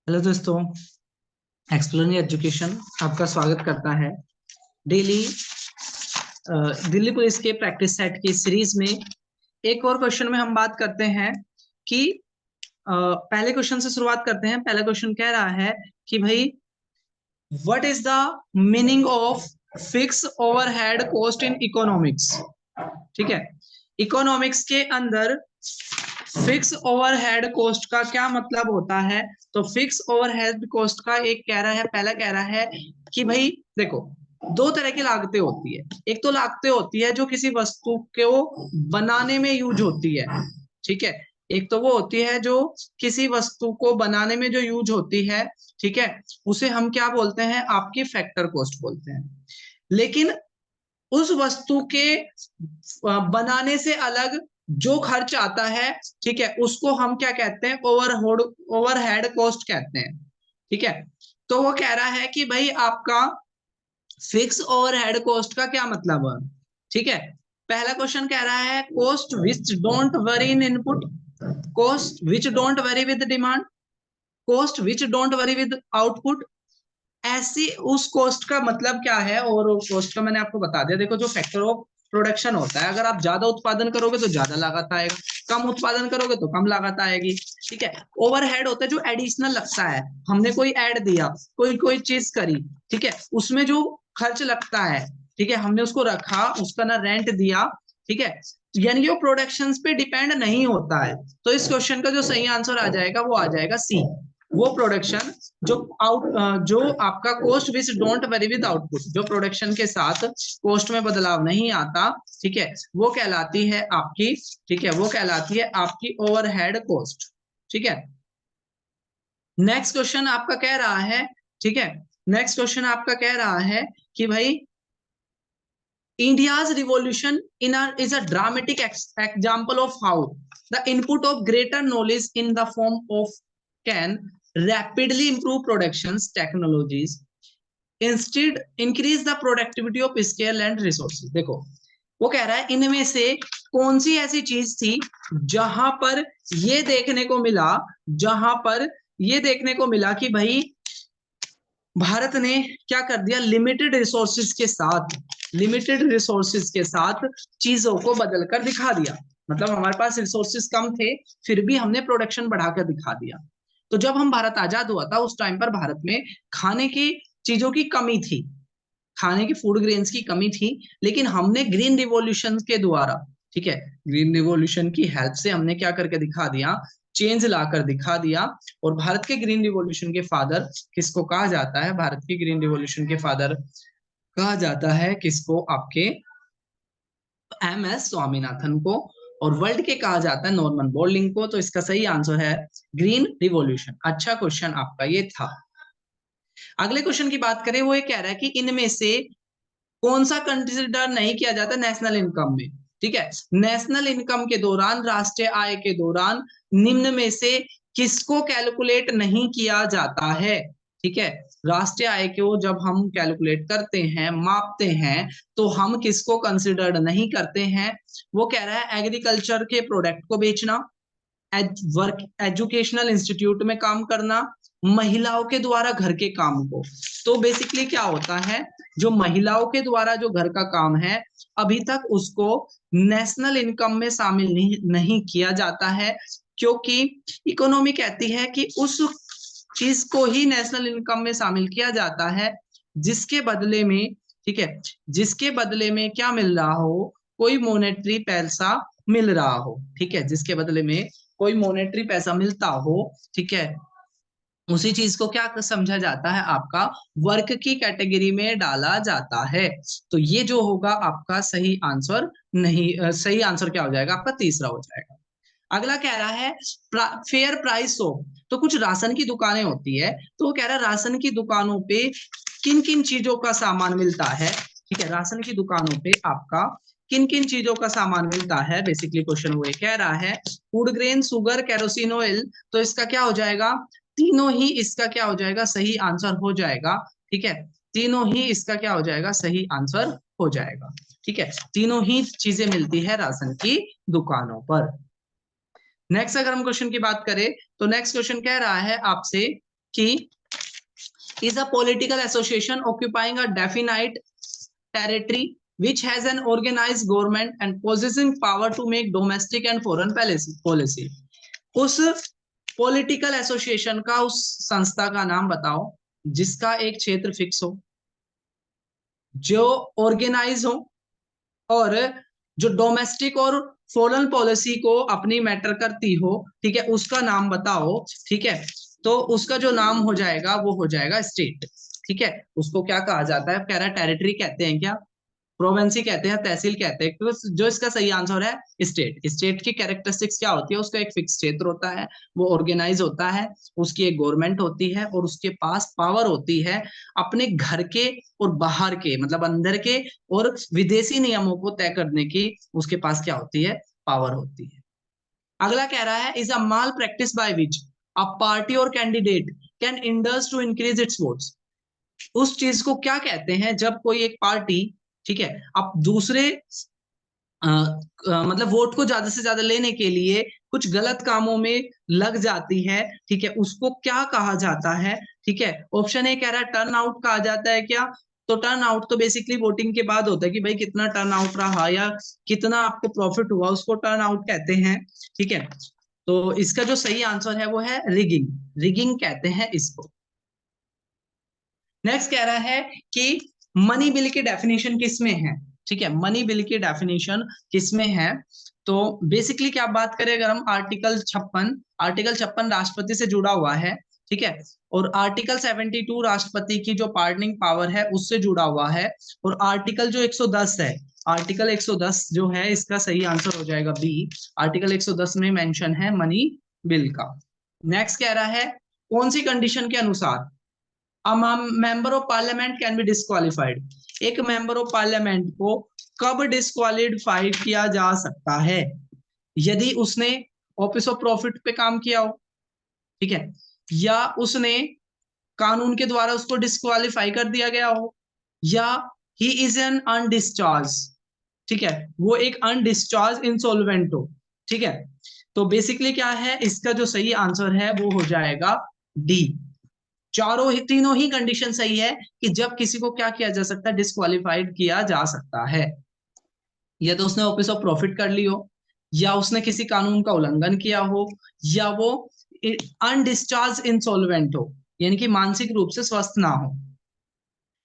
Hello दोस्तों, exploring education आपका स्वागत करता है। डेली दिल्ली पुलिस के प्रैक्टिस सेट की सीरीज में एक और क्वेश्चन में हम बात करते हैं कि पहले क्वेश्चन से शुरुआत करते हैं। पहला क्वेश्चन कह रहा है कि भाई what is the meaning of fix overhead cost in economics. ठीक है, इकोनॉमिक्स के अंदर फिक्स ओवरहेड कॉस्ट का क्या मतलब होता है। तो फिक्स ओवरहेड कॉस्ट का एक कह रहा है, पहला कह रहा है कि भाई देखो, दो तरह की लागतें होती है। एक तो लागतें होती है जो किसी वस्तु को बनाने में यूज होती है। ठीक है, एक तो वो होती है जो किसी वस्तु को बनाने में जो यूज होती है। ठीक है, उसे हम क्या बोलते हैं, आपकी फैक्टर कॉस्ट बोलते हैं। लेकिन उस वस्तु के बनाने से अलग जो खर्च आता है, ठीक है, उसको हम क्या कहते हैं, ओवरहेड कॉस्ट कहते हैं। ठीक है, तो वो कह रहा है कि भाई आपका फिक्स ओवरहेड कॉस्ट का क्या मतलब है। ठीक है, पहला क्वेश्चन कह रहा है cost which don't very in input, cost which don't very with demand, cost which don't very with output. ऐसी उस कॉस्ट का मतलब क्या है, और कॉस्ट का मैंने आपको बता दिया। देखो, जो फैक्टर ऑफ प्रोडक्शन होता है, अगर आप ज्यादा उत्पादन करोगे तो ज्यादा लागत आएगा, कम उत्पादन करोगे तो कम लागत आएगी। ठीक है, ओवरहेड होता है जो एडिशनल लगता है। हमने कोई ऐड दिया, कोई कोई चीज करी, ठीक है, उसमें जो खर्च लगता है, ठीक है, हमने उसको रखा, उसका ना रेंट दिया। ठीक है, यानी कि वो प्रोडक्शन पे डिपेंड नहीं होता है। तो इस क्वेश्चन का जो सही आंसर आ जाएगा वो आ जाएगा सी। वो प्रोडक्शन जो जो आपका cost which don't very with output, जो प्रोडक्शन के साथ कॉस्ट में बदलाव नहीं आता, ठीक है, वो कहलाती है आपकी, ठीक है, वो कहलाती है आपकी ओवरहेड कॉस्ट। ठीक है, नेक्स्ट क्वेश्चन आपका कह रहा है, ठीक है, नेक्स्ट क्वेश्चन आपका कह रहा है कि भाई India's revolution is a dramatic example of how the input of greater knowledge in the form of can rapidly improve productions technologies, instead increase the productivity of scale and resources। देखो, वो कह रहा है इनमें से कौन सी ऐसी चीज थी जहां पर ये देखने को मिला, जहां पर ये देखने को मिला कि भाई भारत ने क्या कर दिया, लिमिटेड रिसोर्सेज के साथ चीजों को बदल कर दिखा दिया। मतलब हमारे पास रिसोर्सेज कम थे, फिर भी हमने प्रोडक्शन बढ़ाकर दिखा दिया। तो जब हम भारत आजाद हुआ था, उस टाइम पर भारत में खाने की चीजों की कमी थी, खाने की फूड ग्रेन्स की कमी थी। लेकिन हमने ग्रीन रिवॉल्यूशन के द्वारा, ठीक है, ग्रीन रिवॉल्यूशन की हेल्प से हमने क्या करके दिखा दिया, चेंज लाकर दिखा दिया। और भारत के ग्रीन रिवॉल्यूशन के फादर किसको कहा जाता है, भारत के ग्रीन रिवॉल्यूशन के फादर कहा जाता है किसको, आपके MS स्वामीनाथन को। और वर्ल्ड के कहा जाता है नॉर्मन बोर्लिंग को। तो इसका सही आंसर है ग्रीन रिवॉल्यूशन। अच्छा क्वेश्चन आपका ये था। अगले क्वेश्चन की बात करें, वो ये कह रहा है कि इनमें से कौन सा कंसिडर नहीं किया जाता नेशनल इनकम में। ठीक है, नेशनल इनकम के दौरान, राष्ट्रीय आय के दौरान निम्न में से किसको कैलकुलेट नहीं किया जाता है। ठीक है, राष्ट्रीय आय को जब हम कैलकुलेट करते हैं, मापते हैं, तो हम किसको कंसिडर नहीं करते हैं। वो कह रहा है एग्रीकल्चर के प्रोडक्ट को बेचना, वर्क एजुकेशनल इंस्टीट्यूट में काम करना, महिलाओं के द्वारा घर के काम को। तो बेसिकली क्या होता है, जो महिलाओं के द्वारा जो घर का काम है, अभी तक उसको नेशनल इनकम में शामिल नहीं किया जाता है, क्योंकि इकोनॉमी कहती है कि उस चीज को ही नेशनल इनकम में शामिल किया जाता है जिसके बदले में, ठीक है, जिसके बदले में क्या मिल रहा हो, कोई मॉनेटरी पैसा मिल रहा हो। ठीक है, जिसके बदले में कोई मॉनेटरी पैसा मिलता हो, ठीक है, उसी चीज को क्या समझा जाता है, आपका वर्क की कैटेगरी में डाला जाता है। तो ये जो होगा आपका सही आंसर नहीं, सही आंसर क्या हो जाएगा आपका, तीसरा हो जाएगा। अगला कह रहा है फेयर प्राइस शॉप। तो कुछ राशन की दुकानें होती है, तो वो कह रहा है राशन की दुकानों पे किन किन चीजों का सामान मिलता है। ठीक है, राशन की दुकानों पे आपका किन किन चीजों का सामान मिलता है, बेसिकली क्वेश्चन वो कह रहा है। Food grain, sugar, kerosene oil. तो इसका क्या हो जाएगा, तीनों ही इसका क्या हो जाएगा, सही आंसर हो जाएगा। ठीक है, तीनों ही इसका क्या हो जाएगा, सही आंसर हो जाएगा। ठीक है, तीनों ही चीजें मिलती है राशन की दुकानों पर। नेक्स्ट अगर हम क्वेश्चन की बात करें, तो नेक्स्ट क्वेश्चन कह रहा है आपसे कि is a political association occupying a definite territory which has an organized government and possessing power to make domestic and foreign policy. उस पॉलिटिकल एसोसिएशन का, उस संस्था का नाम बताओ जिसका एक क्षेत्र फिक्स हो, जो ऑर्गेनाइज हो और जो डोमेस्टिक और फॉरेन पॉलिसी को अपनी मैटर करती हो, ठीक है, उसका नाम बताओ, ठीक है। तो उसका जो नाम हो जाएगा वो हो जाएगा स्टेट, ठीक है। उसको क्या कहा जाता है, कह रहा है टेरिटरी कहते हैं क्या, प्रोवेंसी कहते हैं, तहसील कहते हैं। तो जो इसका सही आंसर है स्टेट। स्टेट की कैरेक्टरिस्टिक्स क्या होती है, उसका एक फिक्स क्षेत्र होता है, वो ऑर्गेनाइज होता है, उसकी एक गवर्नमेंट होती है और उसके पास पावर होती है अपने घर के और बाहर के, मतलब अंदर के और विदेशी नियमों को तय करने की उसके पास क्या होती है, पावर होती है। अगला कह रहा है is a malpractice by which a party or candidate can endeavours to increase its votes. उस चीज को क्या कहते हैं जब कोई एक पार्टी, ठीक है, अब दूसरे मतलब वोट को ज्यादा से ज्यादा लेने के लिए कुछ गलत कामों में लग जाती है, ठीक है, उसको क्या कहा जाता है, ठीक है। ऑप्शन ए कह रहा है टर्न आउट कहा जाता है क्या, तो टर्न आउट तो बेसिकली वोटिंग के बाद होता है कि भाई कितना टर्न आउट रहा या कितना आपको प्रॉफिट हुआ, उसको टर्न आउट कहते हैं, ठीक है। तो इसका जो सही आंसर है वो है रिगिंग, रिगिंग कहते हैं इसको। नेक्स्ट कह रहा है कि मनी बिल की डेफिनेशन किसमें है, ठीक है, मनी बिल की डेफिनेशन किसमें है। तो बेसिकली क्या बात करें, अगर हम आर्टिकल 56 राष्ट्रपति से जुड़ा हुआ है, ठीक है, और आर्टिकल 72 राष्ट्रपति की जो पार्डनिंग पावर है उससे जुड़ा हुआ है, और आर्टिकल जो 110 है, आर्टिकल 110 जो है इसका सही आंसर हो जाएगा बी। आर्टिकल 110 में मेंशन है मनी बिल का। नेक्स्ट कह रहा है कौन सी कंडीशन के अनुसार a member of parliament can be disqualified, एक मेंबर ऑफ पार्लियामेंट को कब डिस्क्वालीफाइड किया जा सकता है, यदि उसने ऑफिस ऑफ प्रॉफिट पे काम किया हो, ठीक है, या उसने कानून के द्वारा उसको डिस्क्वालीफाई कर दिया गया हो, या ही इज एन अनडिस्चार्ज, ठीक है, वो एक अनडिस्चार्ज इंसॉल्वेंट हो, ठीक है। तो बेसिकली क्या है, इसका जो सही आंसर है वो हो जाएगा डी। तीनों ही कंडीशन सही है कि जब किसी को क्या किया जा सकता है, डिस्क्वालिफाइड किया जा सकता है, या तो उसने ऑफिस ऑफ प्रॉफिट कर ली हो, या उसने किसी कानून का उल्लंघन किया हो, या वो अनडिस्चार्ज इंसॉल्वेंट हो, यानी कि मानसिक रूप से स्वस्थ ना हो।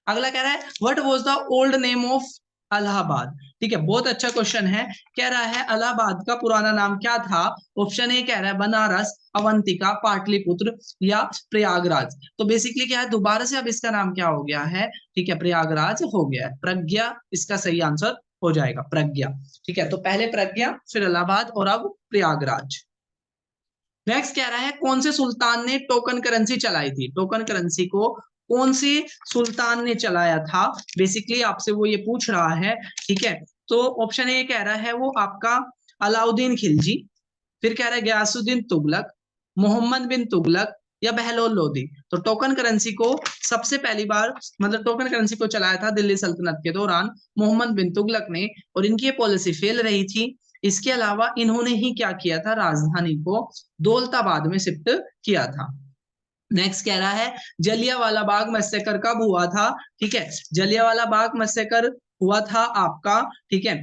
अगला कह रहा है what was the old name of Allahabad, ठीक है, बहुत अच्छा क्वेश्चन है। कह रहा है अलाहाबाद का पुराना नाम क्या था। ऑप्शन ए कह रहा है बनारस, अवंतिका, पाटलिपुत्र या प्रयागराज। तो बेसिकली क्या है, दोबारा से अब इसका नाम क्या हो गया है, ठीक है, प्रयागराज हो गया है। प्रज्ञा इसका सही आंसर हो जाएगा, प्रज्ञा, ठीक है। तो पहले प्रज्ञा, फिर इलाहाबाद और अब प्रयागराज। नेक्स्ट कह रहा है कौन से सुल्तान ने टोकन करेंसी चलाई थी, टोकन करेंसी को कौन से सुल्तान ने चलाया था, बेसिकली आपसे वो ये पूछ रहा है, ठीक है। तो ऑप्शन ए कह रहा है वो आपका अलाउद्दीन खिलजी, फिर कह रहा है गयासुद्दीन तुगलक, मोहम्मद बिन तुगलक या बहलोल लोदी। तो टोकन करेंसी को सबसे पहली बार, मतलब टोकन करेंसी को चलाया था दिल्ली सल्तनत के दौरान मोहम्मद बिन तुगलक ने, और इनकी ये पॉलिसी फेल रही थी। इसके अलावा इन्होंने ही क्या किया था, राजधानी को दौलताबाद में शिफ्ट किया था। नेक्स्ट कह रहा है जलियांवाला बाग मैसेकर कब हुआ था, ठीक है, जलियांवाला बाग मैसेकर हुआ था आपका, ठीक है,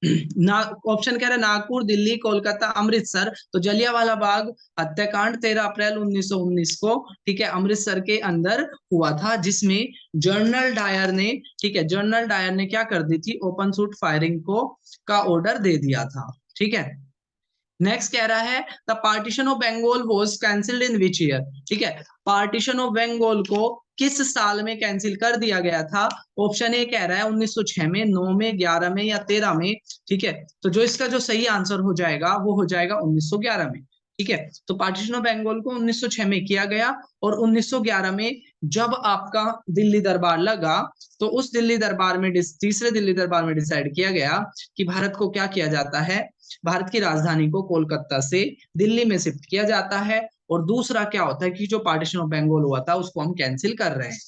ऑप्शन कह रहा है नागपुर, दिल्ली, कोलकाता, अमृतसर। तो जलियांवाला बाग हत्याकांड 13 अप्रैल 1919 को, ठीक है, अमृतसर के अंदर हुआ था, जिसमें जनरल डायर ने, ठीक है, जनरल डायर ने क्या कर दी थी, ओपन शूट फायरिंग को का ऑर्डर दे दिया था, ठीक है। नेक्स्ट कह रहा है the partition of Bengal was cancelled in which year, ठीक है, पार्टीशन ऑफ बंगाल को किस साल में कैंसिल कर दिया गया था। ऑप्शन ए कह रहा है 1906 में, 9 में, 11 में या 13 में, ठीक है। तो जो इसका जो सही आंसर हो जाएगा वो हो जाएगा 1911 में, ठीक है। तो पार्टीशन ऑफ बंगाल को 1906 में किया गया, और 1911 में जब आपका दिल्ली दरबार लगा, तो उस दिल्ली दरबार में, तीसरे दिल्ली दरबार में डिसाइड किया गया कि भारत को क्या किया जाता है, भारत की राजधानी को कोलकाता से दिल्ली में शिफ्ट किया जाता है, और दूसरा क्या होता है कि जो पार्टीशन ऑफ बंगाल हुआ था उसको हम कैंसिल कर रहे हैं।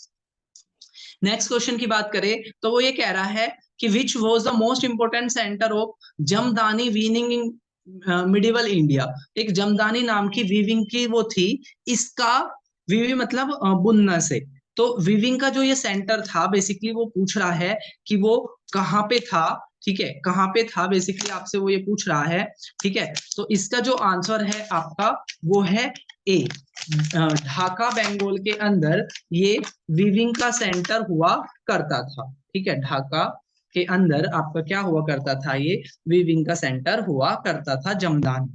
नेक्स्ट क्वेश्चन की बात करें तो वो ये कह रहा है कि which was the most important centre of jamdani weaving in medieval India, एक जमदानी नाम की वीविंग की वो थी, इसका वीवी मतलब बुनना से। तो वीविंग का जो ये सेंटर था, बेसिकली वो पूछ रहा है कि वो कहाँ पे था, ठीक है, कहाँ पे था, बेसिकली आपसे वो ये पूछ रहा है, ठीक है। तो इसका जो आंसर है आपका वो है ए, ढाका बंगाल के अंदर ये वीविंग का सेंटर हुआ करता था, ठीक है। ढाका के अंदर आपका क्या हुआ करता था, ये वीविंग का सेंटर हुआ करता था, जमदान,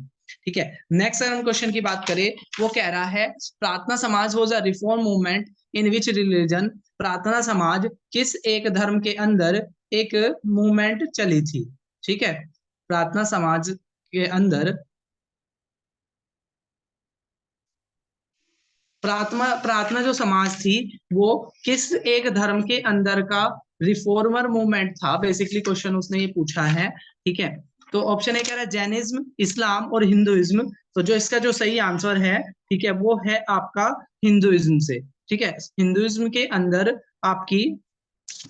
ठीक है। नेक्स्ट अगर हम क्वेश्चन की बात करें, वो कह रहा है प्रार्थना समाज was a reform movement in which religion, प्रार्थना समाज किस एक धर्म के अंदर एक मूवमेंट चली थी, ठीक है। प्रार्थना समाज के अंदर प्रार्थना प्रार्थना जो समाज थी वो किस एक धर्म के अंदर का रिफॉर्मर मूवमेंट था, बेसिकली क्वेश्चन उसने ये पूछा है, ठीक है। तो ऑप्शन ए कह रहा है जैनिज्म, इस्लाम और हिंदुइज्म। तो जो इसका जो सही आंसर है, ठीक है, वो है आपका हिंदुइज्म से, ठीक है। हिंदुइज्म के अंदर आपकी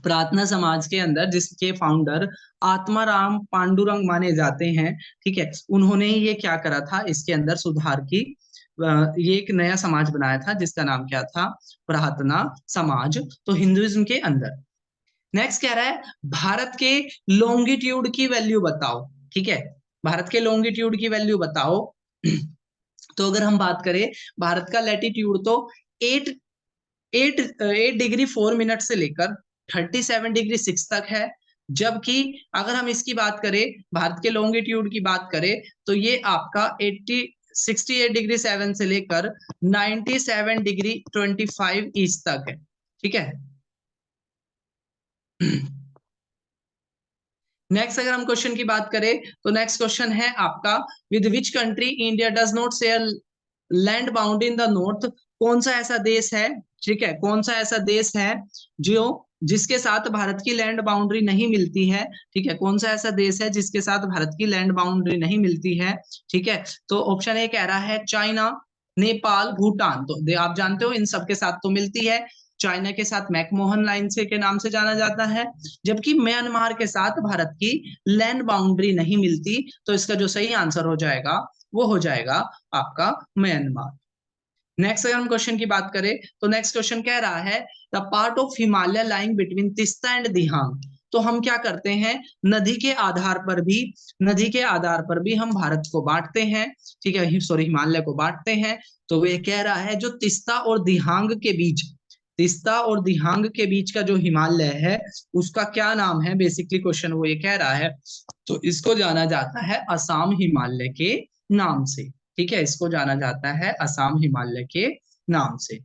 प्रार्थना समाज के अंदर जिसके फाउंडर आत्माराम पांडुरंग माने जाते हैं, ठीक है, उन्होंने ये क्या करा था, इसके अंदर सुधार की, ये एक नया समाज बनाया था जिसका नाम क्या था, प्रार्थना समाज, तो हिंदुइज्म के अंदर। नेक्स्ट कह रहा है भारत के लॉन्गिट्यूड की वैल्यू बताओ, ठीक है, भारत के लॉन्गिट्यूड की वैल्यू बताओ। तो अगर हम बात करें भारत का लैटिट्यूड तो एट एट 8 डिग्री 4 मिनट से लेकर 37 डिग्री 6 तक है। जबकि अगर हम इसकी बात करें, भारत के लॉन्गिट्यूड की बात करें, तो ये आपका 68 डिग्री 7 से लेकर 97 डिग्री 25 ईस्ट तक है, ठीक है। नेक्स्ट अगर हम क्वेश्चन की बात करें, तो नेक्स्ट क्वेश्चन है आपका with which country India does not share land bound in the north, कौन सा ऐसा देश है, ठीक है, कौन सा ऐसा देश है जो जिसके साथ भारत की लैंड बाउंड्री नहीं मिलती है, ठीक है, कौन सा ऐसा देश है जिसके साथ भारत की लैंड बाउंड्री नहीं मिलती है, ठीक है। तो ऑप्शन ए कह रहा है चाइना, नेपाल, भूटान। तो आप जानते हो इन सब के साथ तो मिलती है, चाइना के साथ मैकमोहन लाइन से के नाम से जाना जाता है, जबकि म्यांमार के साथ भारत की लैंड बाउंड्री नहीं मिलती। तो इसका जो सही आंसर हो जाएगा वो हो जाएगा आपका म्यांमार। नेक्स्ट अगर हम क्वेश्चन की बात करें, तो नेक्स्ट क्वेश्चन कह रहा है the part of Himalaya lying between Teesta and Dihang. तो हम क्या करते हैं, नदी के आधार पर भी, नदी के आधार पर भी हम भारत को बांटते हैं, ठीक है, सॉरी, हिमालय को बांटते हैं। तो वे कह रहा है जो तिस्ता और दिहांग के बीच, तिस्ता और दिहांग के बीच का जो हिमालय है उसका क्या नाम है, बेसिकली क्वेश्चन वो ये कह रहा है। तो इसको जाना जाता है असम हिमालय के नाम से, ठीक है, इसको जाना जाता है असम हिमालय के नाम से।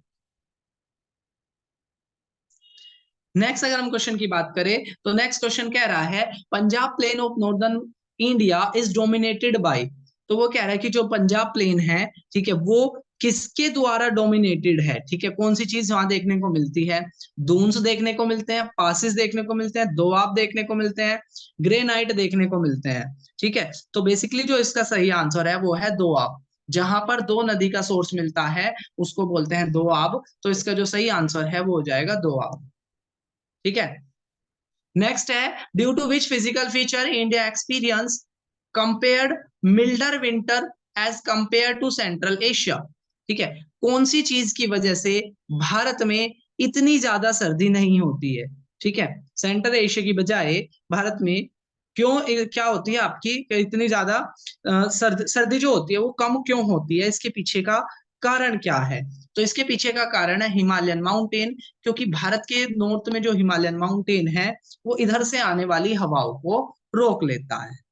नेक्स्ट अगर हम क्वेश्चन की बात करें, तो नेक्स्ट क्वेश्चन कह रहा है Punjab plain of northern India is dominated by. तो वो कह रहा है कि जो पंजाब प्लेन है, ठीक है, वो किसके द्वारा डोमिनेटेड है, ठीक है, कौन सी चीज वहां देखने को मिलती है, दून्स देखने को मिलते हैं, पासिस देखने को मिलते हैं, दोआब देखने को मिलते हैं, ग्रेनाइट देखने को मिलते हैं, ठीक है। तो बेसिकली जो इसका सही आंसर है वो है दोआब, जहां पर दो नदी का सोर्स मिलता है उसको बोलते हैं दोआब। तो इसका जो सही आंसर है वो हो जाएगा दोआब, ठीक है। नेक्स्ट है due to which physical feature India experience compared milder winter as compared to central Asia, ठीक है, कौन सी चीज की वजह से भारत में इतनी ज्यादा सर्दी नहीं होती है, ठीक है, सेंट्रल एशिया की बजाय भारत में क्यों, क्या होती है आपकी इतनी ज्यादा सर्दी जो होती है वो कम क्यों होती है, इसके पीछे का कारण क्या है। तो इसके पीछे का कारण है हिमालयन माउंटेन, क्योंकि भारत के नॉर्थ में जो हिमालयन माउंटेन है वो इधर से आने वाली हवाओं को रोक लेता है।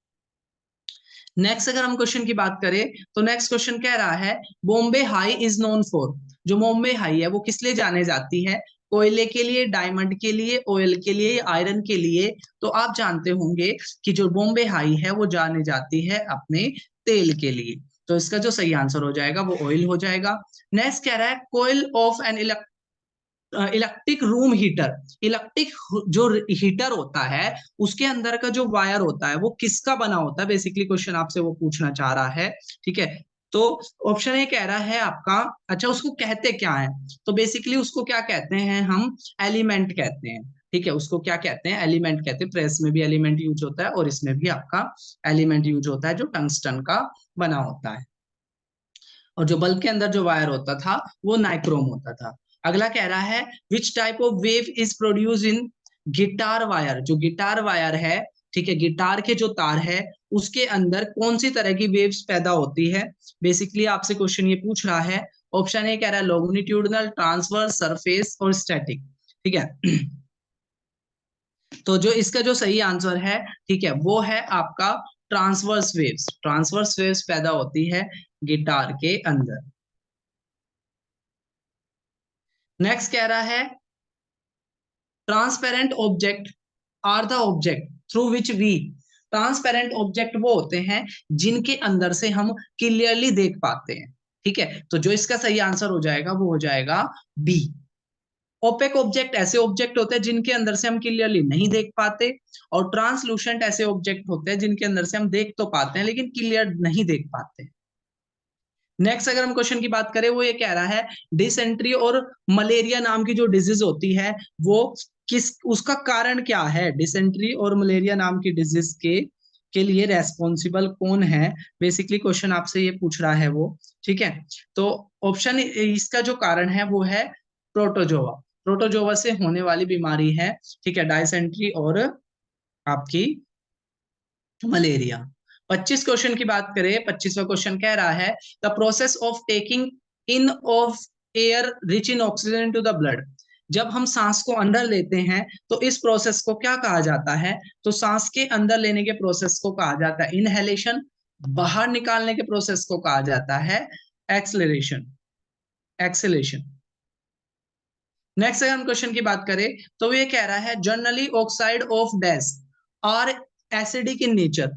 नेक्स्ट अगर हम क्वेश्चन की बात करें, तो नेक्स्ट क्वेश्चन कह रहा है Bombay high is known for. जो बॉम्बे हाई है वो किस लिए जाने जाती है, कोयले के लिए, डायमंड के लिए, ऑयल के लिए, आयरन के लिए। तो आप जानते होंगे कि जो बॉम्बे हाई है वो जाने जाती है अपने तेल के लिए। तो इसका जो सही आंसर हो जाएगा वो ऑयल हो जाएगा। नेक्स्ट कह रहा है coil of an electric room heater. Electric जो हीटर होता है उसके अंदर का जो वायर होता है वो किसका बना होता है, बेसिकली क्वेश्चन आपसे वो पूछना चाह रहा है, ठीक है। तो ऑप्शन ए कह रहा है आपका, अच्छा उसको कहते क्या है, तो बेसिकली उसको क्या कहते हैं, हम एलिमेंट कहते हैं, ठीक है, उसको क्या कहते हैं, एलिमेंट कहते हैं। प्रेस में भी एलिमेंट यूज होता है और इसमें भी आपका एलिमेंट यूज होता है जो टंगस्टन का बना होता है। और जो बल्ब के अंदर जो वायर होता था वो नाइक्रोम होता था। अगला कह रहा है which type of wave is produce in guitar wire. जो गिटार वायर है, ठीक है, गिटार के जो तार है उसके अंदर कौन सी तरह की वेव्स पैदा होती है। बेसिकली आपसे क्वेश्चन ये पूछ रहा है। ऑप्शन ए कह रहा है लॉन्गिट्यूडनल, ट्रांसवर्स, सरफेस और स्टैटिक। ठीक है तो जो इसका जो सही आंसर है, ठीक है, वो है आपका ट्रांसवर्स वेव्स। ट्रांसवर्स वेव्स पैदा होती है गिटार के अंदर। नेक्स्ट कह रहा है transparent object are the object through which we. Transparent object वो होते हैं जिनके अंदर से हम क्लियरली देख पाते हैं। ठीक है, तो जो इसका सही आंसर हो जाएगा वो हो जाएगा बी। ओपेक ऑब्जेक्ट ऐसे ऑब्जेक्ट होते हैं जिनके अंदर से हम क्लियरली नहीं देख पाते, और ट्रांसलूसेंट ऐसे ऑब्जेक्ट होते हैं जिनके अंदर से हम देख तो पाते हैं लेकिन क्लियर नहीं देख पाते। नेक्स्ट अगर हम क्वेश्चन की बात करें, वो ये कह रहा है डिसेंट्री और मलेरिया नाम की जो डिजीज होती है वो किस, उसका कारण क्या है। डिसेंट्री और मलेरिया नाम की डिजीज के लिए रेस्पॉन्सिबल कौन है, बेसिकली क्वेश्चन आपसे ये पूछ रहा है वो। ठीक है, तो ऑप्शन इसका जो कारण है वो है प्रोटोजोआ। प्रोटोजोआ से होने वाली बीमारी है, ठीक है, डायसेंट्री और आपकी मलेरिया। 25 क्वेश्चन की बात करें, 25वां क्वेश्चन कह रहा है the process of taking in of air rich in oxygen to the blood. जब हम सांस को अंदर लेते हैं तो इस प्रोसेस को क्या कहा जाता है। तो सांस के अंदर लेने के प्रोसेस को कहा जाता है इनहेलेशन, बाहर निकालने के प्रोसेस को कहा जाता है एक्सेलरेशन, एक्सेलेशन। नेक्स्ट अगर हम क्वेश्चन की बात करें तो ये कह रहा है generally oxide of dash are acidic in nature.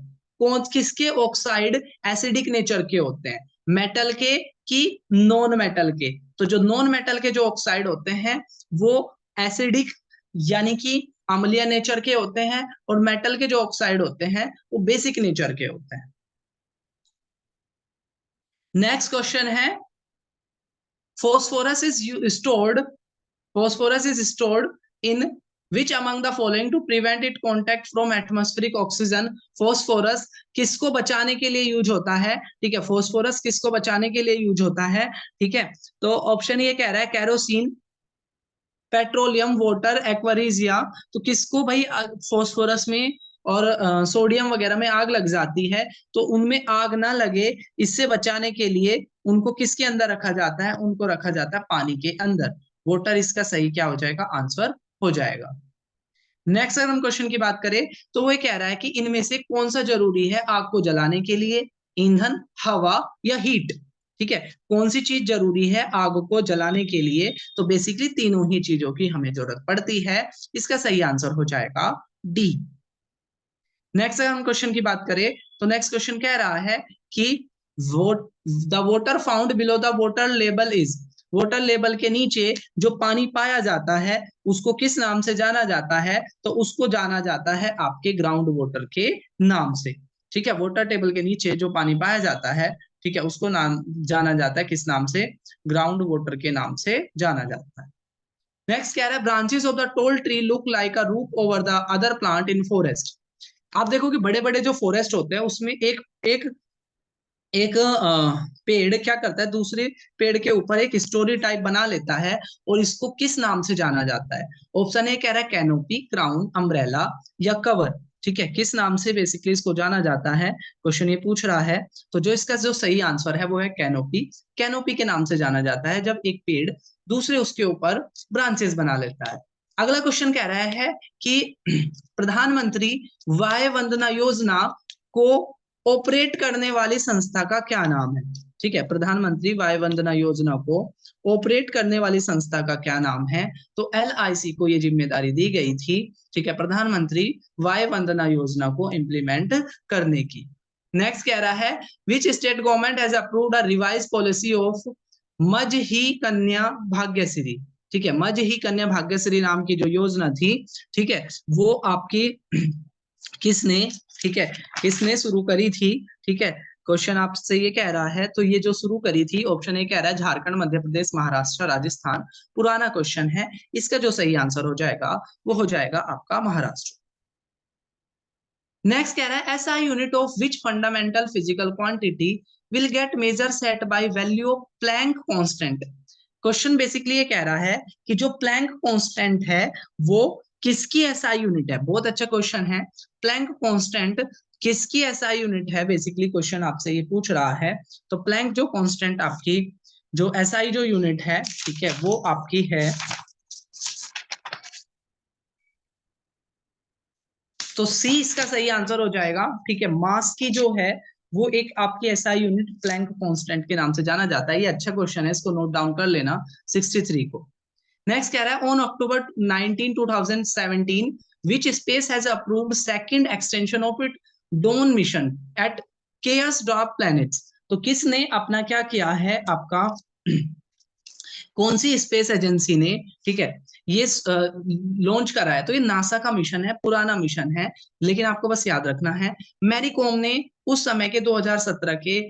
कौन किसके ऑक्साइड एसिडिक नेचर के होते हैं, मेटल के कि नॉन मेटल के। तो जो नॉन मेटल के जो ऑक्साइड होते हैं वो एसिडिक यानी कि अम्लीय नेचर के होते हैं, और मेटल के जो ऑक्साइड होते हैं वो बेसिक नेचर के होते हैं। नेक्स्ट क्वेश्चन है phosphorus is stored phosphorus is stored in which among the following to prevent it contact from atmospheric oxygen। phosphorus किसको बचाने के लिए यूज होता है, ठीक है, phosphorus किसको बचाने के लिए यूज होता है। ठीक है, तो ऑप्शन ये कह रहा है कैरोसिन, पेट्रोलियम, वाटर, एक्वारिजिया। तो किसको भाई फॉस्फोरस में और सोडियम वगैरह में आग लग जाती है तो उनमें आग ना लगे, इससे बचाने के लिए उनको किसके अंदर रखा जाता है, उनको रखा जाता है पानी के अंदर। वाटर इसका सही क्या हो जाएगा, आंसर हो जाएगा। नेक्स्ट अगर हम क्वेश्चन की बात करें तो वो कह रहा है कि इनमें से कौन सा जरूरी है आग को जलाने के लिए, ईंधन, हवा या हीट। ठीक है, कौन सी चीज जरूरी है आग को जलाने के लिए। तो बेसिकली तीनों ही चीजों की हमें जरूरत पड़ती है। इसका सही आंसर हो जाएगा डी। नेक्स्ट अगर हम क्वेश्चन की बात करें तो नेक्स्ट क्वेश्चन कह रहा है कि the water found below the water level is. Water level के नीचे जो पानी पाया जाता है उसको किस नाम से जाना जाता है। तो उसको जाना जाता है आपके ग्राउंड वाटर के नाम से। ठीक है, वाटर टेबल के नीचे जो पानी पाया जाता है, ठीक है, उसको नाम जाना जाता है किस नाम से, ग्राउंड वाटर के नाम से जाना जाता है। नेक्स्ट कह रहा है branches of the toll tree look like a roof over the other plant in forest. आप देखो कि बड़े बड़े जो फॉरेस्ट होते हैं उसमें एक एक एक पेड़ क्या करता है, दूसरे पेड़ के ऊपर एक स्टोरी टाइप बना लेता है, और इसको किस नाम से जाना जाता है। ऑप्शन ए कह रहा है कैनोपी, क्राउन, अम्ब्रेला या कवर। ठीक है, किस नाम से बेसिकली इसको जाना जाता है, क्वेश्चन ये पूछ रहा है। तो जो इसका जो सही आंसर है वो है कैनोपी। कैनोपी के नाम से जाना जाता है जब एक पेड़ दूसरे उसके ऊपर ब्रांचेस बना लेता है। अगला क्वेश्चन कह रहा है कि प्रधानमंत्री वाय वंदना योजना को ऑपरेट करने वाली संस्था का क्या नाम है। ठीक है, प्रधानमंत्री वाय वंदना योजना को ऑपरेट करने वाली संस्था का क्या नाम है। तो LIC को ये जिम्मेदारी दी गई थी, ठीक है, प्रधानमंत्री वाय वंदना योजना को इंप्लीमेंट करने की। नेक्स्ट कह रहा है which state government has approved a revise policy of मज ही कन्या भाग्यश्री। ठीक है, मज ही कन्या भाग्यश्री नाम की जो योजना थी, ठीक है, वो आपकी किसने, ठीक है, किसने शुरू करी थी। ठीक है, क्वेश्चन आपसे ये कह रहा है तो ये जो शुरू करी थी, ऑप्शन ए कह रहा है झारखंड, मध्य प्रदेश, महाराष्ट्र, राजस्थान। पुराना क्वेश्चन है, इसका जो सही आंसर हो जाएगा वो हो जाएगा आपका महाराष्ट्र। नेक्स्ट कह रहा है SI unit of which fundamental physical quantity will get measure set by value of Planck constant. Question basically ये कह रहा है कि जो प्लैंक कांस्टेंट है वो किसकी एसआई यूनिट है। बहुत अच्छा क्वेश्चन है। प्लैंक कांस्टेंट किसकी एसआई यूनिट है, बेसिकली क्वेश्चन आपसे ये पूछ रहा है। तो प्लैंक जो कांस्टेंट आपकी जो एसआई जो यूनिट है, ठीक है, वो आपकी है, तो सी इसका सही आंसर हो जाएगा। ठीक है, मास की जो है वो एक आपकी एसआई यूनिट प्लैंक कांस्टेंट के नाम से जाना जाता है। ये अच्छा क्वेश्चन है, इसको नोट डाउन कर लेना 63 को। नेक्स्ट कह रहा है on October 19 2017 which space has approved second extension of it Dawn mission at केयस डॉट प्लैनेट्स। तो किसने अपना क्या किया है आपका कौन सी स्पेस एजेंसी ने, ठीक है, ये लॉन्च करा है। तो ये नासा का मिशन है, पुराना मिशन है, लेकिन आपको बस याद रखना है मैरी कॉम ने उस समय के 2017 के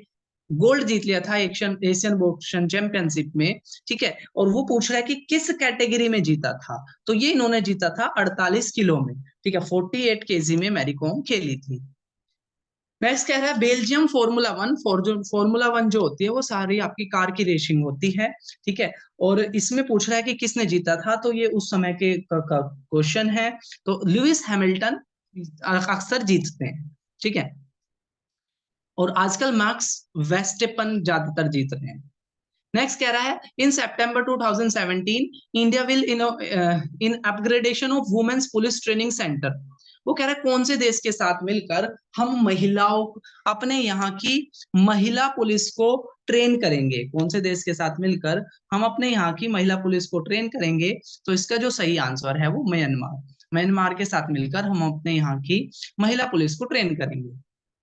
गोल्ड जीत लिया था एशियन बॉक्सिंग चैंपियनशिप में। ठीक है, और वो पूछ रहा है कि किस कैटेगरी में जीता था। तो ये इन्होंने जीता था 48 किलो में। ठीक है, 48 केजी में मैरी कॉम खेली थी। नेक्स्ट कह रहा है बेल्जियम फॉर्मूला वन जो होती है वो सारी आपकी कार की रेसिंग होती है। ठीक है, और इसमें पूछ रहा है कि किसने जीता था। तो ये उस समय के क्वेश्चन है। तो लुइस हैमिल्टन अक्सर जीतते हैं। ठीक है, और आजकल मैक्स वेस्टेपन ज्यादातर जीत रहे हैं। नेक्स्ट कह रहा है in September 2017 India will in upgradation of women's police training centre. वो कह रहा है कौन से देश के साथ मिलकर हम महिलाओं अपने यहाँ की महिला पुलिस को ट्रेन करेंगे। कौन से देश के साथ मिलकर हम अपने यहाँ की महिला पुलिस को ट्रेन करेंगे। तो इसका जो सही आंसर है वो म्यांमार। म्यांमार के साथ मिलकर हम अपने यहाँ की महिला पुलिस को ट्रेन करेंगे।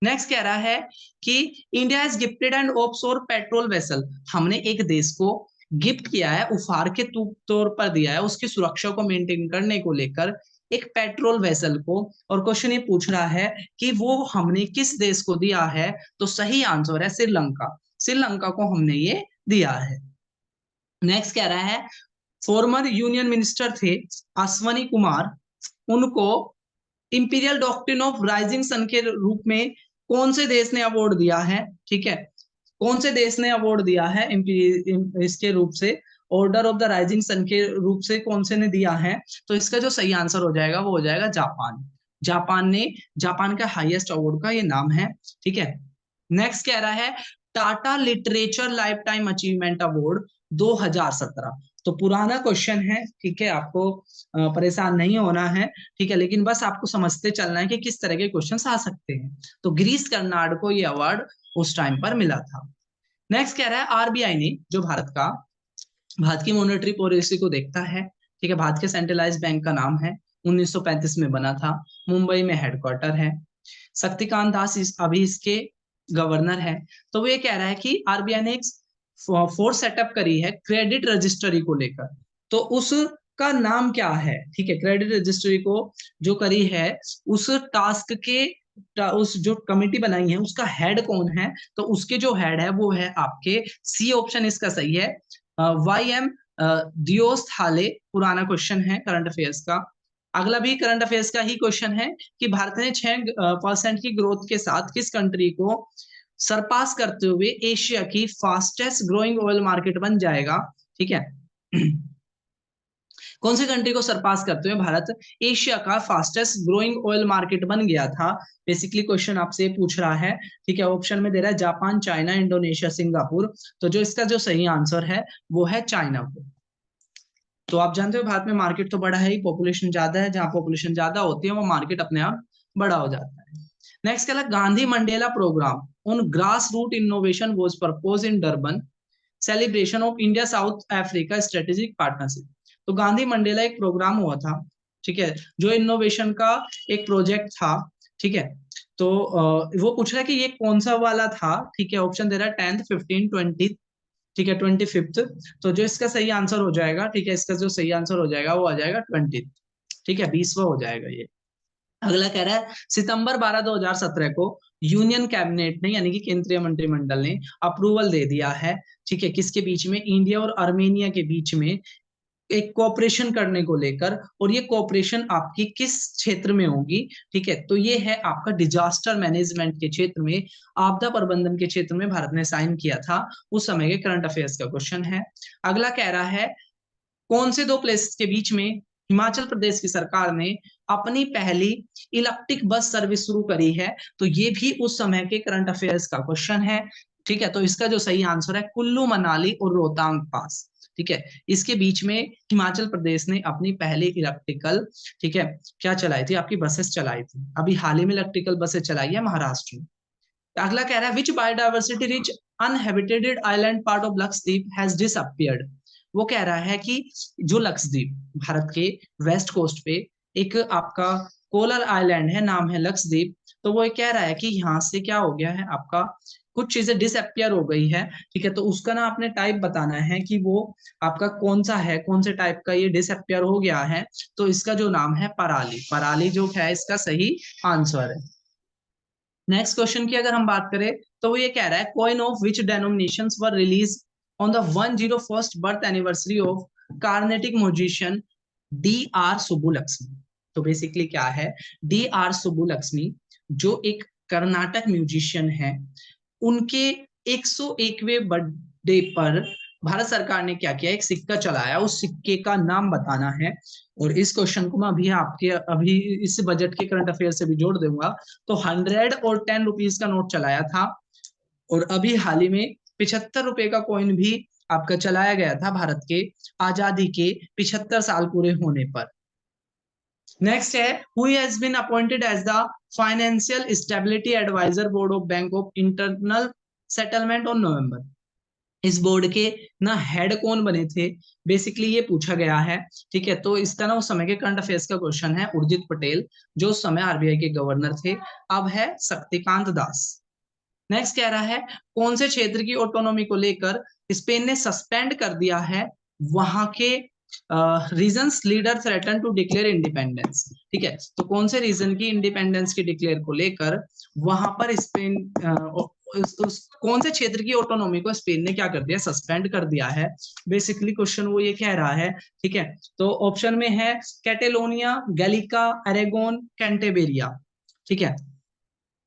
नेक्स्ट कह रहा है कि India has gifted and offshore patrol vessel. हमने एक देश को गिफ्ट किया है, उपहार के तौर पर दिया है, उसकी सुरक्षा को मेंटेन करने को लेकर एक पेट्रोल वेसल को। और क्वेश्चन ये पूछ रहा है कि वो हमने किस देश को दिया है। तो सही आंसर है श्रीलंका। श्रीलंका को हमने ये दिया है। नेक्स्ट कह रहा है फॉर्मर यूनियन मिनिस्टर थे अश्वनी कुमार, उनको imperial doctrine of rising sun के रूप में कौन से देश ने अवार्ड दिया है। ठीक है, कौन से देश ने अवार्ड दिया है इसके रूप से, order of the rising sun के रूप से कौन से ने दिया है। तो इसका जो सही आंसर हो जाएगा वो हो जाएगा जापान। जापान ने, जापान का हाईएस्ट अवार्ड का ये नाम है। ठीक है, नेक्स्ट कह रहा है Tata literature life time achievement award 2017। तो पुराना क्वेश्चन है। ठीक है, आपको परेशान नहीं होना है। ठीक है, लेकिन बस आपको समझते चलना है कि किस तरह के क्वेश्चन आ सकते हैं। तो गिरीश कर्नाड को ये अवार्ड उस टाइम पर मिला था। नेक्स्ट कह रहा है आरबीआई ने, जो भारत की मॉनेटरी पॉलिसी को देखता है। ठीक है, भारत के सेंट्रलाइज बैंक का नाम है, 1935 में बना था, मुंबई में हेडक्वार्टर है। शक्तिकांत दास अभी इसके गवर्नर है। तो वो ये कह रहा है कि आरबीआई ने एक फोर्स सेटअप करी है क्रेडिट रजिस्ट्री को लेकर। तो उसका नाम क्या है। ठीक है, क्रेडिट रजिस्ट्री को जो करी है उस टास्क के उस जो कमेटी बनाई है उसका हेड कौन है। तो उसके जो हेड है वो है आपके सी ऑप्शन इसका सही है, वाई एम दियोस थाले। पुराना क्वेश्चन है करंट अफेयर्स का। अगला भी करंट अफेयर्स का ही क्वेश्चन है कि भारत ने 6% की ग्रोथ के साथ किस कंट्री को सरपास करते हुए एशिया की फास्टेस्ट ग्रोइंग ऑयल मार्केट बन जाएगा। ठीक है, कौन सी कंट्री को सरपास करते हुए भारत एशिया का फास्टेस्ट ग्रोइंग ऑयल मार्केट बन गया था। बेसिकली क्वेश्चन आपसे पूछ रहा है। ठीक है, ऑप्शन में दे रहा है जापान, चाइना, इंडोनेशिया, सिंगापुर। तो जो इसका जो सही आंसर है वो है चाइना को। तो आप जानते हो भारत में मार्केट तो बड़ा है ही, पॉपुलेशन ज्यादा है, जहां पॉपुलेशन ज्यादा होती है वो मार्केट अपने आप बड़ा हो जाता है। नेक्स्ट कहला Gandhi Mandela program on grass root innovation was propose in Durban celebration of India South Africa strategic partnership. तो गांधी मंडेला एक प्रोग्राम हुआ था। ठीक है, जो इनोवेशन का एक प्रोजेक्ट था। ठीक है, तो वो पूछ रहा है कि ये कौन सा वाला था। ठीक है, ऑप्शन दे रहा है 10th 15 20। ठीक है, 25th। तो जो इसका सही आंसर हो जाएगा, ठीक है, इसका जो सही आंसर हो जाएगा वो आ जाएगा 20। ठीक है, 20वां हो जाएगा ये। अगला कह रहा है सितंबर 12 2017 को यूनियन कैबिनेट ने यानी कि केंद्रीय मंत्रिमंडल ने अप्रूवल दे दिया है। ठीक है, किसके बीच में, इंडिया और आर्मेनिया के बीच में एक कोऑपरेशन करने को लेकर, और ये कोऑपरेशन आपकी किस क्षेत्र में होगी, ठीक है, तो ये है आपका डिजास्टर मैनेजमेंट के क्षेत्र में, आपदा प्रबंधन के क्षेत्र में भारत ने साइन किया था, उस समय के करंट अफेयर्स का क्वेश्चन है। अगला कह रहा है कौन से दो प्लेसेस के बीच में हिमाचल प्रदेश की सरकार ने अपनी पहली इलेक्ट्रिक बस सर्विस शुरू करी है, तो ये भी उस समय के करंट अफेयर्स का क्वेश्चन है, ठीक है। तो इसका जो सही आंसर है कुल्लू मनाली और रोहतांग पास, ठीक है, इसके बीच में हिमाचल प्रदेश ने अपनी पहली इलेक्ट्रिकल, ठीक है, क्या चलाई थी, आपकी बसेस चलाई थी, अभी हाल ही में इलेक्ट्रिकल बसेस चलाई है महाराष्ट्र में। अगला कह रहा है which biodiversity rich uninhabited island part of Lakshadweep has disappeared. वो कह रहा है कि जो लक्षद्वीप भारत के वेस्ट कोस्ट पे एक आपका कोलर आइलैंड है, नाम है लक्षद्वीप, तो वो कह रहा है कि यहाँ से क्या हो गया है, आपका कुछ चीजें डिसअपियर हो गई है, ठीक है, तो उसका ना आपने टाइप बताना है कि वो आपका कौन सा है, कौन से टाइप का ये डिसअपियर हो गया है, तो इसका जो नाम है पराली, पराली जो है इसका सही आंसर है। नेक्स्ट क्वेश्चन की अगर हम बात करें तो वो ये कह रहा है coin of which denominations were release on the 101st birth anniversary of Carnatic musician D R Subbulakshmi. तो बेसिकली क्या है, डी आर सुब्बुलक्ष्मी जो एक कर्नाटक म्यूजिशियन है, उनके 101वें बर्थडे पर भारत सरकार ने क्या किया, एक सिक्का चलाया, उस सिक्के का नाम बताना है। और इस क्वेश्चन को मैं अभी इस बजट के करंट अफेयर से भी जोड़ दूंगा। तो 100 और 10 रुपीज का नोट चलाया था, और अभी हाल ही में 75 रुपए का कॉइन भी आपका चलाया गया था भारत के आजादी के 75 साल पूरे होने पर। नेक्स्ट है who has been appointed as the financial stability advisor board of bank of internal settlement on November. इस बोर्ड के ना हेड कौन बने थे, बेसिकली ये पूछा गया है, ठीक है। तो इसका ना उस समय के करंट अफेयर्स का क्वेश्चन है उर्जित पटेल, जो उस समय आरबीआई के गवर्नर थे, अब है शक्तिकांत दास। नेक्स्ट कह रहा है कौन से क्षेत्र की ऑटोनॉमी को लेकर स्पेन ने सस्पेंड कर दिया है वहां के region's leader threaten to declare independence, ठीक है, तो कौन से रीजन की इंडिपेंडेंस की डिक्लेयर को लेकर वहां पर स्पेन कौन से क्षेत्र की ऑटोनॉमी को स्पेन ने क्या कर दिया, सस्पेंड कर दिया है, बेसिकली क्वेश्चन वो ये कह रहा है, ठीक है। तो ऑप्शन में है कैटेलोनिया, गैलिका, अरेगोन, कैंटेबेरिया, ठीक है,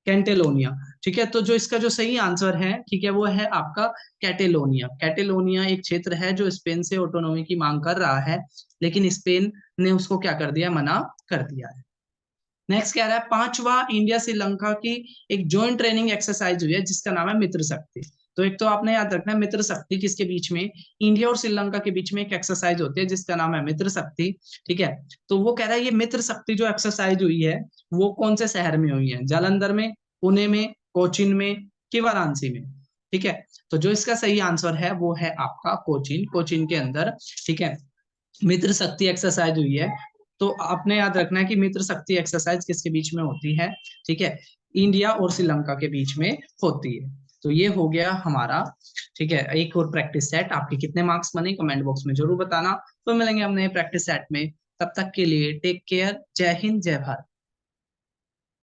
कैंटेलोनिया, ठीक है। तो जो इसका जो सही आंसर है, ठीक है, वो है आपका कैटेलोनिया। कैटेलोनिया एक क्षेत्र है जो स्पेन से ऑटोनॉमी की मांग कर रहा है, लेकिन स्पेन ने उसको क्या कर दिया, मना कर दिया है। नेक्स्ट कह रहा है पांचवा इंडिया श्रीलंका की एक जॉइंट ट्रेनिंग एक्सरसाइज हुई है जिसका नाम है मित्र शक्ति। तो एक तो आपने याद रखना है मित्र शक्ति किसके बीच में, इंडिया और श्रीलंका के बीच में एक एक्सरसाइज होती है जिसका नाम है मित्र शक्ति, ठीक है। तो वो कह रहा है ये मित्र शक्ति जो एक्सरसाइज हुई है वो कौन से शहर में हुई है, जालंधर में, पुणे में, कोचीन में कि वाराणसी में, ठीक है। तो जो इसका सही आंसर है वो है आपका कोचीन, कोचीन के अंदर, ठीक है, मित्र शक्ति एक्सरसाइज हुई है। तो आपने याद रखना है कि मित्र शक्ति एक्सरसाइज किसके बीच में होती है, ठीक है, इंडिया और श्रीलंका के बीच में होती है। तो ये हो गया हमारा, ठीक है, एक और प्रैक्टिस सेट। आपके कितने मार्क्स बने कमेंट बॉक्स में जरूर बताना। तो मिलेंगे हम नए प्रैक्टिस सेट में, तब तक के लिए टेक केयर, जय हिंद, जय भारत।